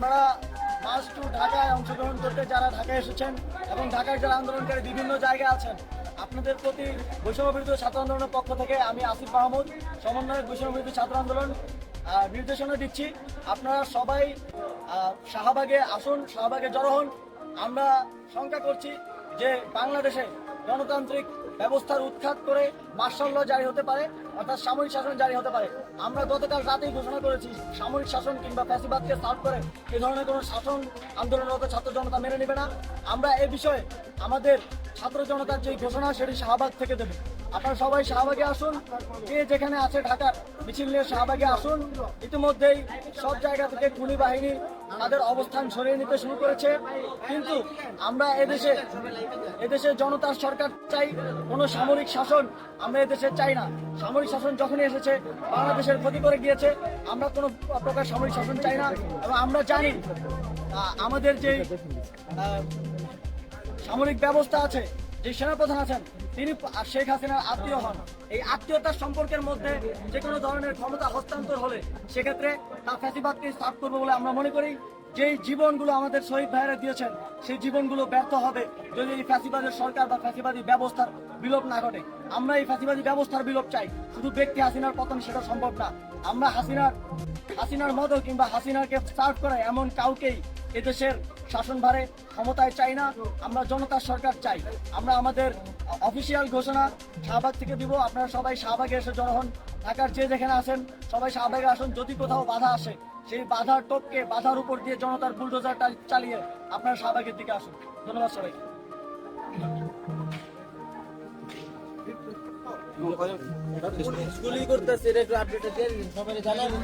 আপনারা March two ঢাকায় অংশগ্রহণ করতে যারা ঢাকায় এসেছেন এবং ঢাকায় যারা আন্দোলনকারী বিভিন্ন জায়গায় আছেন, আপনাদের প্রতি বৈষম্য বিরোধী ছাত্র আন্দোলনের পক্ষ থেকে আমি আসিফ মাহমুদ, সমন্বয়ক বৈষম্য বিরোধী ছাত্র আন্দোলন, নির্দেশনা দিচ্ছি আপনারা সবাই শাহবাগে আসুন, শাহবাগে জড়ো হন। আমরা শঙ্কা করছি যে বাংলাদেশে গণতান্ত্রিক ব্যবস্থার উৎখাত করে মার্শাল ল জারি হতে পারে, অর্থাৎ সামরিক শাসন জারি হতে পারে। আমরা গতকাল রাতেই ঘোষণা করেছি সামরিক শাসন কিংবা ফ্যাসিবাদকে সার্ভ করে এই ধরনের কোনো শাসন আন্দোলনরত ছাত্র জনতা মেনে নেবে না। আমরা এ বিষয়ে আমাদের ছাত্র জনতার যে ঘোষণা সেটি শাহবাগ থেকে দেবে। আপনারা সবাই শাহবাগে আসুন, যে যেখানে আছে ঢাকার মিছিল নিয়ে শাহবাগে আসুন। ইতিমধ্যেই সব জায়গা থেকে পুলিশ বাহিনী তাদের অবস্থান সরিয়ে নিতে শুরু করেছে, কিন্তু আমরা এদেশে জনতার সরকার চাই, কোনো সামরিক শাসন আমরা এদেশে চাই না। সামরিক শাসন যখনই এসেছে বাংলাদেশের ক্ষতি করে গিয়েছে, আমরা কোনো প্রকার সামরিক শাসন চাই না। এবং আমরা জানি আমাদের যে সামরিক ব্যবস্থা আছে, যে সেনাপ্রধান আছেন তিনি শেখ হাসিনার আত্মীয় হন। এই আত্মীয়তার সম্পর্কের মধ্যে যে কোনো ধরনের ক্ষমতা হস্তান্তর হলে সেক্ষেত্রে তা ফ্যাসিবাদকে সাফ করবে বলে আমরা মনে করি। যেই জীবনগুলো আমাদের শহীদ ভাইয়েরা দিয়েছেন সেই জীবনগুলো ব্যর্থ হবে যদি এই ফ্যাসিবাদের সরকার বা ফ্যাসিবাদী ব্যবস্থার বিলোপ না ঘটে। আমরা এই ফ্যাসিবাদী ব্যবস্থার বিলোপ চাই, শুধু ব্যক্তি হাসিনার পতন সেটা সম্ভব না। আমরা হাসিনার মতো কিংবা হাসিনাকে সার্ভ করে এমন কাউকেই এদেশের শাসনভারে ক্ষমতায় চাই না। আমরা জনতার সরকার চাই। আমরা আমাদের অফিসিয়াল ঘোষণা শাহবাগ থেকে দিব। আপনারা সবাই শাহবাগে এসে জড়ো হন। ঢাকার যে যেখানে আছেন সবাই শাহবাগে আসুন। যদি কোথাও বাধা আসে সেই বাধার টপকে বাধার উপর দিয়ে জনতার বুলডোজার চালিয়ে আপনারা শাহবাগের দিকে আসুন। ধন্যবাদ সবাই। গুলি করতেছে, এটা একটু আপডেট দিয়ে সবাই জানাবেন।